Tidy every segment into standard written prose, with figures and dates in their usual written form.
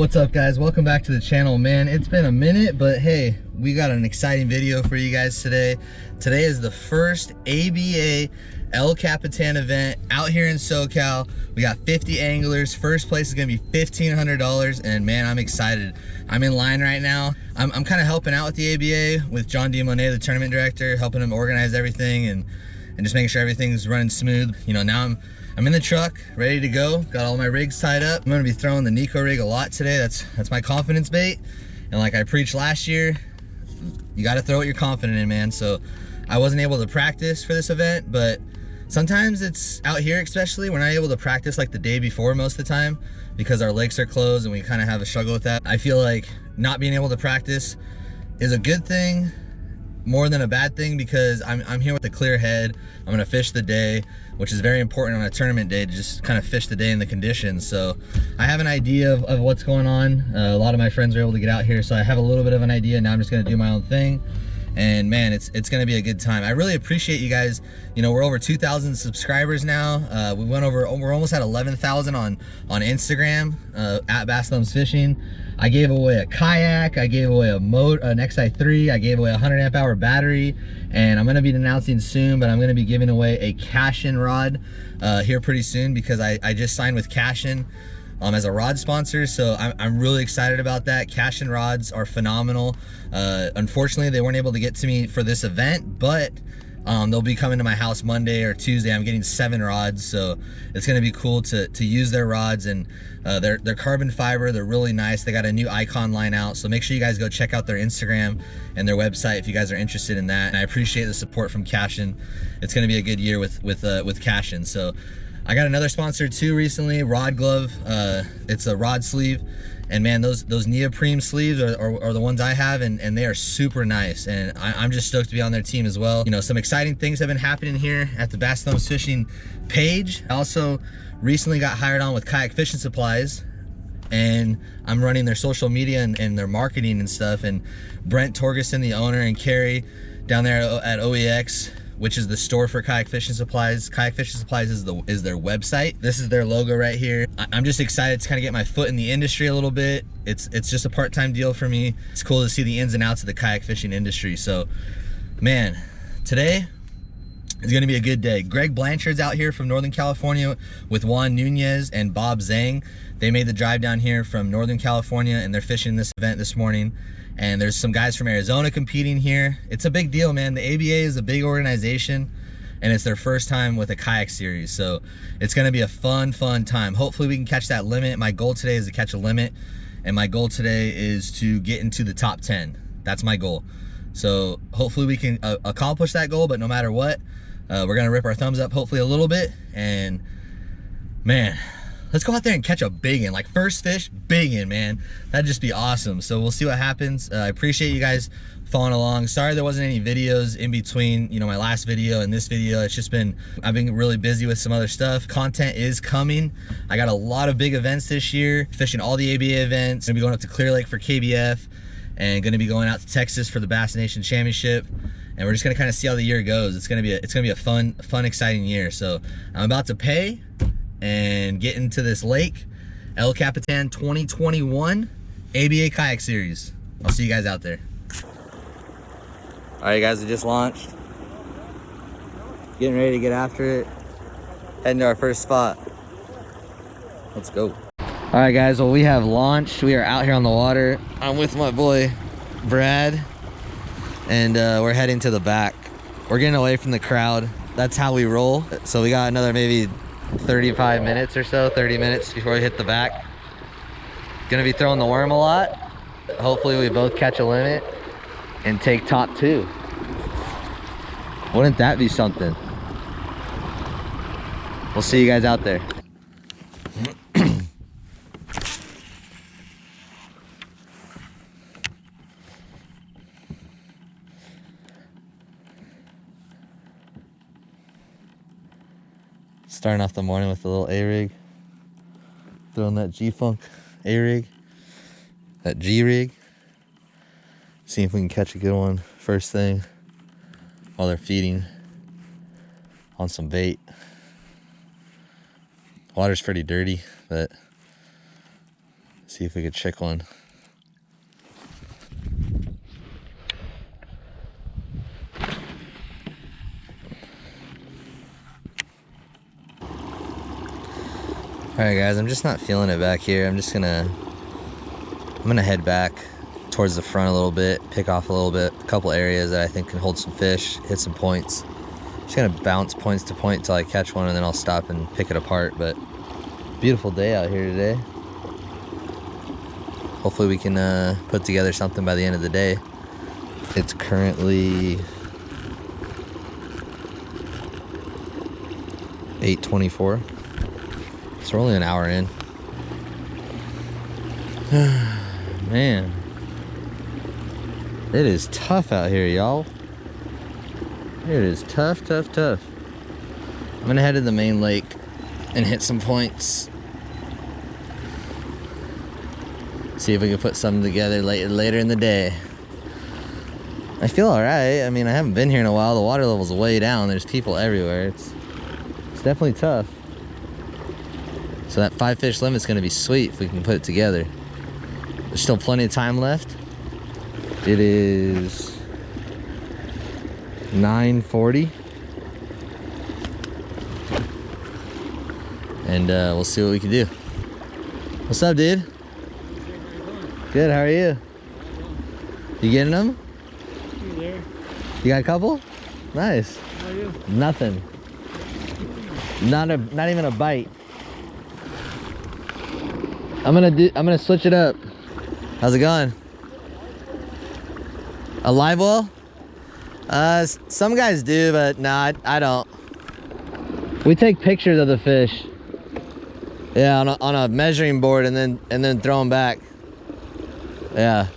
What's up, guys? Welcome back to the channel. Man, it's been a minute, but hey, we got an exciting video for you guys today. Today is the first ABA El Capitan event out here in SoCal. We got 50 anglers. First place is gonna be $1,500, and man, I'm excited. I'm in line right now. I'm kind of helping out with the ABA with John Monet, the tournament director, helping him organize everything and just making sure everything's running smooth. You know, now I'm in the truck, ready to go. Got all my rigs tied up. I'm gonna be throwing the Nico rig a lot today. That's my confidence bait. And like I preached last year, you gotta throw what you're confident in, man. So I wasn't able to practice for this event, but sometimes it's out here, especially, we're not able to practice like the day before most of the time because our lakes are closed and we kind of have a struggle with that. I feel like not being able to practice is a good thing more than a bad thing, because I'm here with a clear head. I'm gonna fish the day, which is very important on a tournament day, to just kind of fish the day in the conditions. So I have an idea of what's going on. A lot of my friends are able to get out here, so I have a little bit of an idea. Now I'm just gonna do my own thing. And man, it's gonna be a good time. I really appreciate you guys. You know, we're over 2,000 subscribers now. We're almost at 11,000 on Instagram at Bass Thumbs Fishing. I gave away a kayak, I gave away an XI3, I gave away a 100 amp hour battery, and I'm gonna be announcing soon, but I'm gonna be giving away a Cashin rod here pretty soon, because I just signed with Cashin as a rod sponsor. So I'm really excited about that. Cashin rods are phenomenal. Unfortunately, they weren't able to get to me for this event, but they'll be coming to my house Monday or Tuesday. I'm getting 7 rods, so it's gonna be cool to use their rods. And they're carbon fiber. They're really nice. They got a new icon line out, so make sure you guys go check out their Instagram and their website if you guys are interested in that. And I appreciate the support from Cashin. It's gonna be a good year with Cashin. So I got another sponsor too recently, Rod Glove. It's a rod sleeve, and man, those neoprene sleeves are the ones I have, and they are super nice, and I'm just stoked to be on their team as well. You know, some exciting things have been happening here at the Bass Thumbs Fishing page. I also recently got hired on with Kayak Fishing Supplies, and I'm running their social media and their marketing and stuff. And Brent Torgerson, the owner, and Carrie down there at OEX, which is the store for Kayak Fishing Supplies. Kayak Fishing Supplies is their website. This is their logo right here. I'm just excited to kind of get my foot in the industry a little bit. It's just a part-time deal for me. It's cool to see the ins and outs of the kayak fishing industry. So, man, today is gonna be a good day. Greg Blanchard's out here from Northern California with Juan Nunez and Bob Zhang. They made the drive down here from Northern California, and they're fishing this event this morning. And there's some guys from Arizona competing here. It's a big deal, man. The ABA is a big organization, and it's their first time with a kayak series. So it's gonna be a fun time. Hopefully we can catch that limit. My goal today is to catch a limit, and my goal today is to get into the top 10. That's my goal. So hopefully we can accomplish that goal, but no matter what, we're gonna rip our thumbs up hopefully a little bit. And man, let's go out there and catch a big one, like first fish, big one, man. That'd just be awesome. So we'll see what happens. I appreciate you guys following along. Sorry there wasn't any videos in between, you know, my last video and this video. It's just been, I've been really busy with some other stuff. Content is coming. I got a lot of big events this year, fishing all the ABA events. Gonna be going up to Clear Lake for KBF, and gonna be going out to Texas for the Bass Nation Championship. And we're just gonna kind of see how the year goes. It's gonna be a fun, exciting year. So I'm about to pay and get into this lake, El Capitan 2021 ABA Kayak Series. I'll see you guys out there. All right, guys, we just launched. Getting ready to get after it. Heading to our first spot. Let's go. All right, guys, well, we have launched. We are out here on the water. I'm with my boy, Brad, and we're heading to the back. We're getting away from the crowd. That's how we roll. So we got another maybe 35 minutes or so, 30 minutes before we hit the back. Gonna be throwing the worm a lot. Hopefully we both catch a limit and take top 2. Wouldn't that be something? We'll see you guys out there. Starting off the morning with a little A-rig. Throwing that G-Funk A-rig. That G-rig. See if we can catch a good one first thing while they're feeding on some bait. Water's pretty dirty, but See if we could chick one. Alright guys, I'm just not feeling it back here. I'm gonna head back towards the front a little bit, pick off a little bit, a couple areas that I think can hold some fish, hit some points. Just gonna bounce points to point till I catch one, and then I'll stop and pick it apart. But beautiful day out here today. Hopefully we can put together something by the end of the day. It's currently 8:24. So we're only an hour in. Man, it is tough out here, y'all. It is tough, tough, tough. I'm gonna head to the main lake and hit some points. See if we can put something together later in the day. I feel all right. I mean, I haven't been here in a while. The water level's way down. There's people everywhere. It's definitely tough. So that 5 fish limit's gonna be sweet if we can put it together. There's still plenty of time left. It is 9:40. And we'll see what we can do. What's up, dude? Good, how are you? You getting them? You got a couple? Nice. How are you? Nothing. Not even a bite. I'm gonna switch it up. How's it going? A live well? Some guys do, but nah, I don't. We take pictures of the fish. Yeah, on a measuring board and then throw them back. Yeah.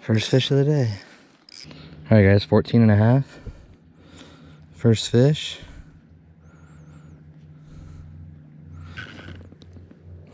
First fish of the day. All right guys, 14 and a half. First fish.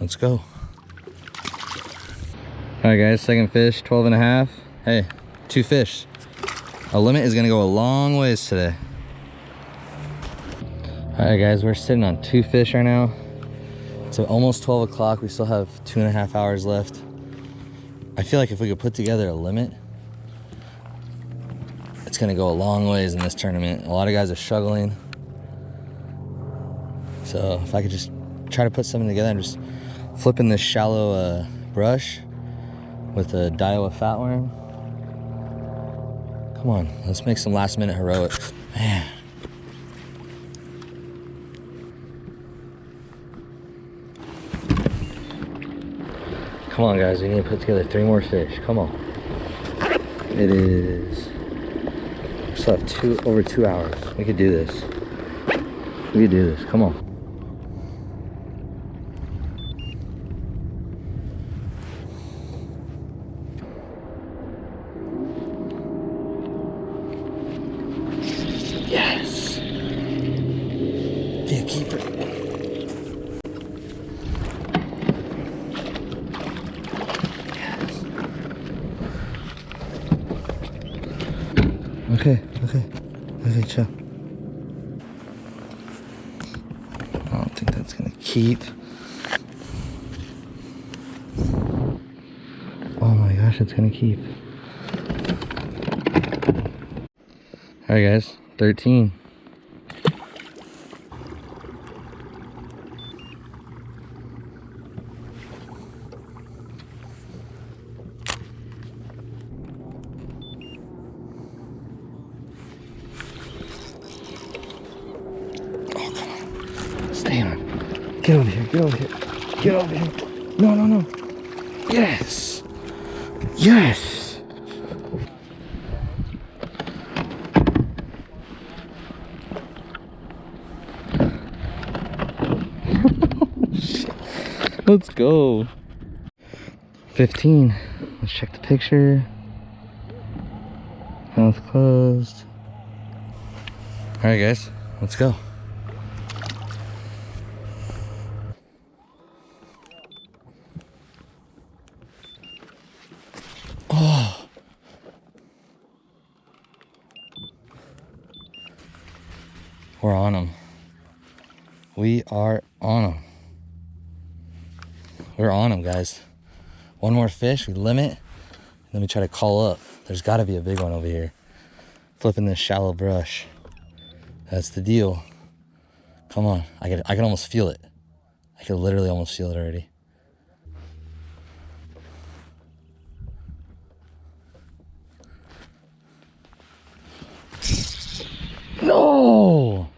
Let's go. All right guys, second fish, 12 and a half. Hey, 2 fish. A limit is gonna go a long ways today. All right guys, we're sitting on 2 fish right now. It's almost 12 o'clock. We still have 2.5 hours left. I feel like if we could put together a limit, it's gonna go a long ways in this tournament. A lot of guys are struggling. So if I could just try to put something together, I'm just flipping this shallow brush with a Daiwa flatworm. Come on, let's make some last minute heroics. Man. Come on guys, we need to put together 3 more fish. Come on. It is, we still have over 2 hours. We could do this. We could do this, come on. Yes. Be a keeper. Okay, chill. I don't think that's gonna keep. Oh my gosh, it's gonna keep. All right guys, 13. Stay on. Get over here, get over here. Get over here. No, no, no. Yes. Yes. Let's go. 15. Let's check the picture. Mouth closed. All right, guys, let's go. Oh. We're on them. We are on them. We're on them, guys. One more fish, we limit. Then we try to call up. There's gotta be a big one over here. Flipping this shallow brush. That's the deal. Come on, I can almost feel it. I can literally almost feel it already. No!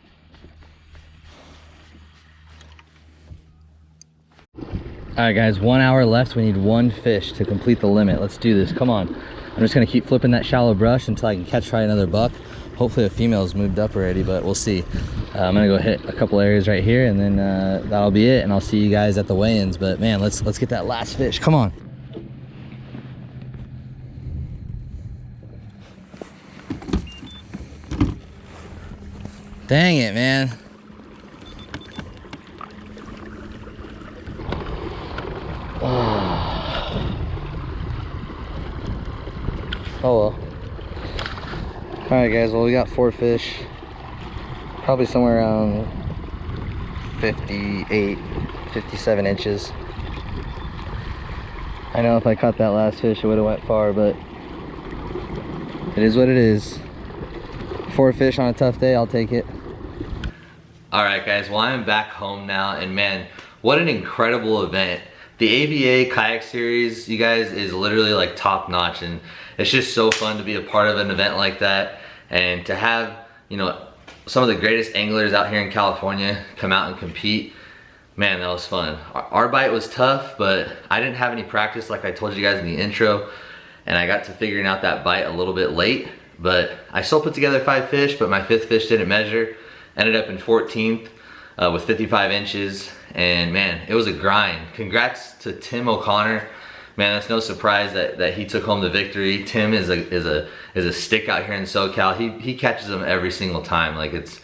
All right, guys, 1 hour left. We need one fish to complete the limit. Let's do this, come on. I'm just gonna keep flipping that shallow brush until I can catch probably another buck. Hopefully a female's moved up already, but we'll see. I'm gonna go hit a couple areas right here, and then that'll be it, and I'll see you guys at the weigh-ins. But man, let's get that last fish, come on. Dang it, man. Oh well. All right, guys, well, we got 4 fish, probably somewhere around 58, 57 inches. I know if I caught that last fish, it would have went far, but it is what it is. 4 fish on a tough day, I'll take it. All right, guys, well, I'm back home now, and man, what an incredible event. The ABA Kayak Series, you guys, is literally like top notch, and it's just so fun to be a part of an event like that, and to have, you know, some of the greatest anglers out here in California come out and compete. Man, that was fun. Our bite was tough, but I didn't have any practice like I told you guys in the intro, and I got to figuring out that bite a little bit late, but I still put together 5 fish, but my 5th fish didn't measure. Ended up in 14th with 55 inches, and man, it was a grind. Congrats to Tim O'Connor. Man, that's no surprise that he took home the victory. Tim is a stick out here in SoCal. He catches them every single time. Like it's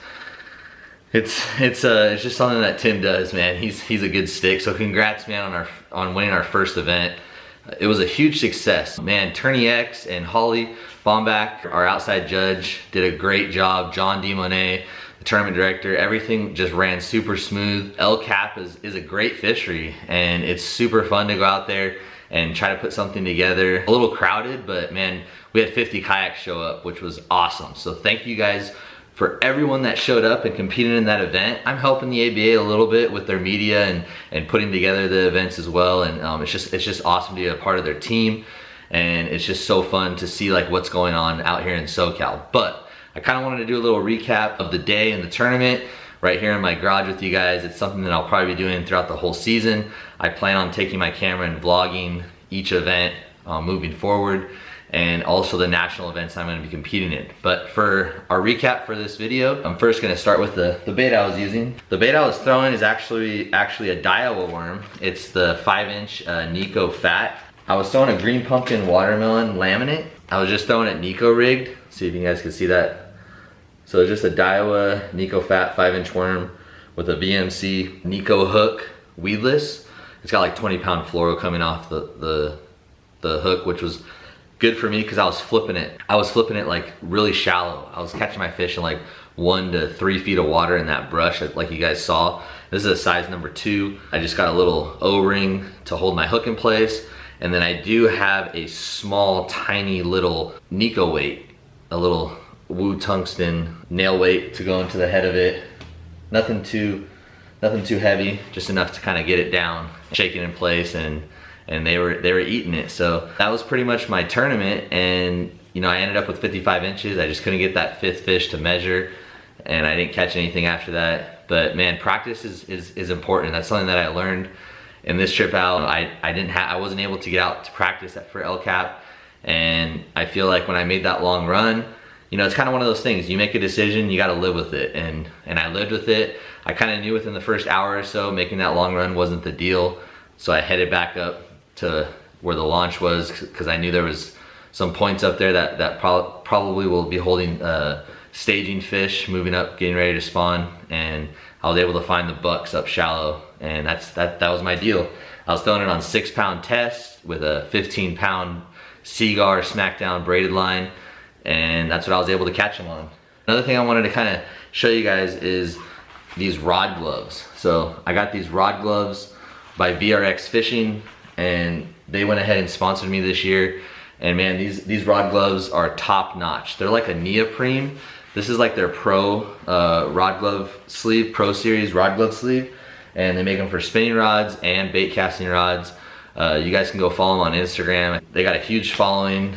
just something that Tim does, man. He's a good stick. So congrats, man, on winning our first event. It was a huge success. Man, Tourney X and Holly Bombach, our outside judge, did a great job. John DeMonet, the tournament director, everything just ran super smooth. El Cap is a great fishery, and it's super fun to go out there and try to put something together. A little crowded, but man, we had 50 kayaks show up, which was awesome. So thank you guys for everyone that showed up and competed in that event. I'm helping the ABA a little bit with their media and putting together the events as well, and it's just awesome to be a part of their team, and it's just so fun to see like what's going on out here in SoCal. But I kind of wanted to do a little recap of the day and the tournament right here in my garage with you guys. It's something that I'll probably be doing throughout the whole season. I plan on taking my camera and vlogging each event moving forward, and also the national events I'm going to be competing in. But for our recap for this video, I'm first going to start with the bait I was using. The bait I was throwing is actually a Daiwa worm. It's the 5-inch Nico Fat. I was throwing a green pumpkin watermelon laminate. I was just throwing it Nico rigged. See if you guys can see that. So it's just a Daiwa Nico Fat 5-inch worm with a VMC Nico hook weedless. It's got like 20-pound fluoro coming off the hook, which was good for me because I was flipping it. I was flipping it like really shallow. I was catching my fish in like 1 to 3 feet of water in that brush, like you guys saw. This is a size number 2. I just got a little O-ring to hold my hook in place, and then I do have a small, tiny little Nico weight, a little Wu tungsten nail weight to go into the head of it. Nothing too heavy, just enough to kind of get it down, shake it in place, and they were eating it. So that was pretty much my tournament, and you know, I ended up with 55 inches. I just couldn't get that 5th fish to measure, and I didn't catch anything after that. But man, practice is important. That's something that I learned in this trip out. I wasn't able to get out to practice for El Cap, and I feel like when I made that long run, you know, it's kind of one of those things. You make a decision, you got to live with it, and I lived with it. I kind of knew within the first hour or so making that long run wasn't the deal. So I headed back up to where the launch was because I knew there was some points up there that probably will be holding staging fish, moving up, getting ready to spawn, and I was able to find the bucks up shallow, and that was my deal. I was throwing it on 6-pound test with a 15-pound Seagar smackdown braided line, and that's what I was able to catch them on. Another thing I wanted to kind of show you guys is these rod gloves. So I got these rod gloves by VRX Fishing, and they went ahead and sponsored me this year. And man, these rod gloves are top notch. They're like a neoprene. This is like their pro rod glove sleeve, pro series rod glove sleeve. And they make them for spinning rods and bait casting rods. You guys can go follow them on Instagram. They got a huge following.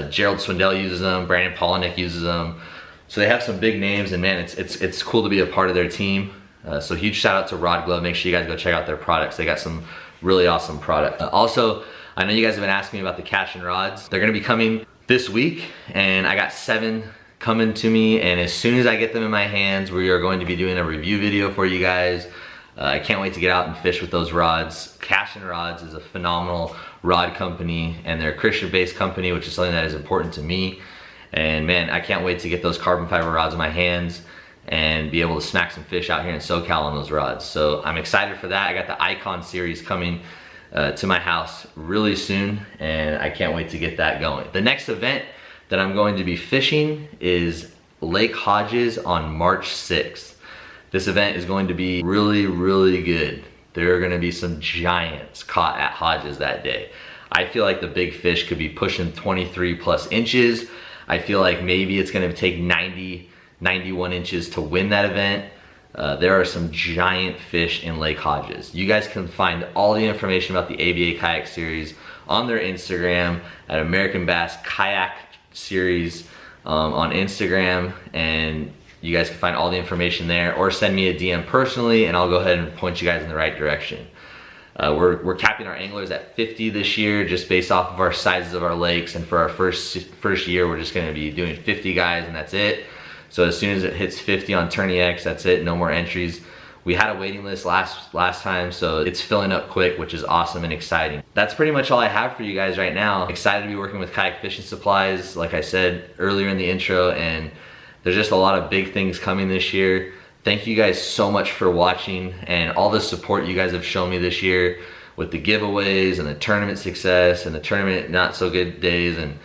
Gerald Swindell uses them, Brandon Polinick uses them. So they have some big names, and man, it's cool to be a part of their team. So huge shout out to Rod Glove. Make sure you guys go check out their products. They got some really awesome products. Also, I know you guys have been asking me about the casting rods. They're gonna be coming this week, and I got 7 coming to me, and as soon as I get them in my hands, we are going to be doing a review video for you guys. I can't wait to get out and fish with those rods. Casting Rods is a phenomenal rod company, and they're a Christian-based company, which is something that is important to me. And man, I can't wait to get those carbon fiber rods in my hands and be able to smack some fish out here in SoCal on those rods. So I'm excited for that. I got the Icon series coming to my house really soon, and I can't wait to get that going. The next event that I'm going to be fishing is Lake Hodges on March 6th. This event is going to be really, really good. There are gonna be some giants caught at Hodges that day. I feel like the big fish could be pushing 23 plus inches. I feel like maybe it's gonna take 90, 91 inches to win that event. There are some giant fish in Lake Hodges. You guys can find all the information about the ABA Kayak Series on their Instagram at American Bass Kayak Series on Instagram, and you guys can find all the information there, or send me a DM personally and I'll go ahead and point you guys in the right direction. We're capping our anglers at 50 this year, just based off of our sizes of our lakes, and for our first year we're just gonna be doing 50 guys and that's it. So as soon as it hits 50 on Tourney X, that's it, no more entries. We had a waiting list last time, so it's filling up quick, which is awesome and exciting. That's pretty much all I have for you guys right now. Excited to be working with Kayak Fishing Supplies, like I said earlier in the intro, and there's just a lot of big things coming this year. Thank you guys so much for watching and all the support you guys have shown me this year with the giveaways and the tournament success and the tournament not so good days, and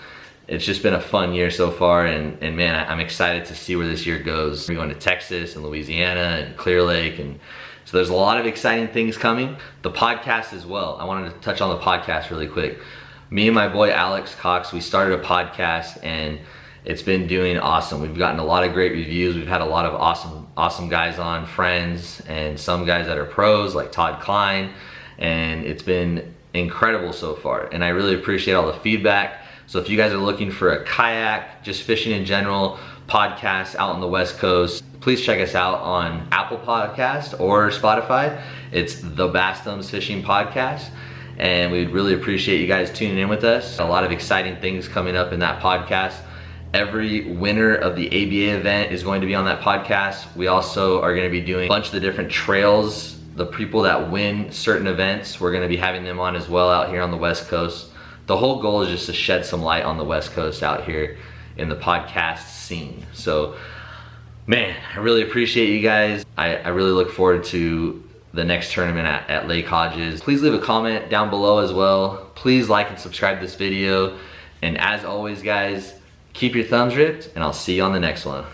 it's just been a fun year so far, and man, I'm excited to see where this year goes. We're going to Texas and Louisiana and Clear Lake, and so there's a lot of exciting things coming. The podcast as well. I wanted to touch on the podcast really quick. Me and my boy Alex Cox, we started a podcast, and it's been doing awesome. We've gotten a lot of great reviews. We've had a lot of awesome guys on, friends, and some guys that are pros like Todd Klein, and it's been incredible so far, and I really appreciate all the feedback. So if you guys are looking for a kayak, just fishing in general, podcast out on the West Coast, please check us out on Apple Podcast or Spotify. It's the Bass Thumbs Fishing Podcast, and we'd really appreciate you guys tuning in with us. A lot of exciting things coming up in that podcast. Every winner of the ABA event is going to be on that podcast. We also are going to be doing a bunch of the different trails. The people that win certain events, we're going to be having them on as well out here on the West Coast. The whole goal is just to shed some light on the West Coast out here in the podcast scene. So, man, I really appreciate you guys. I really look forward to the next tournament at Lake Hodges. Please leave a comment down below as well. Please like and subscribe to this video. And as always, guys, keep your thumbs ripped, and I'll see you on the next one.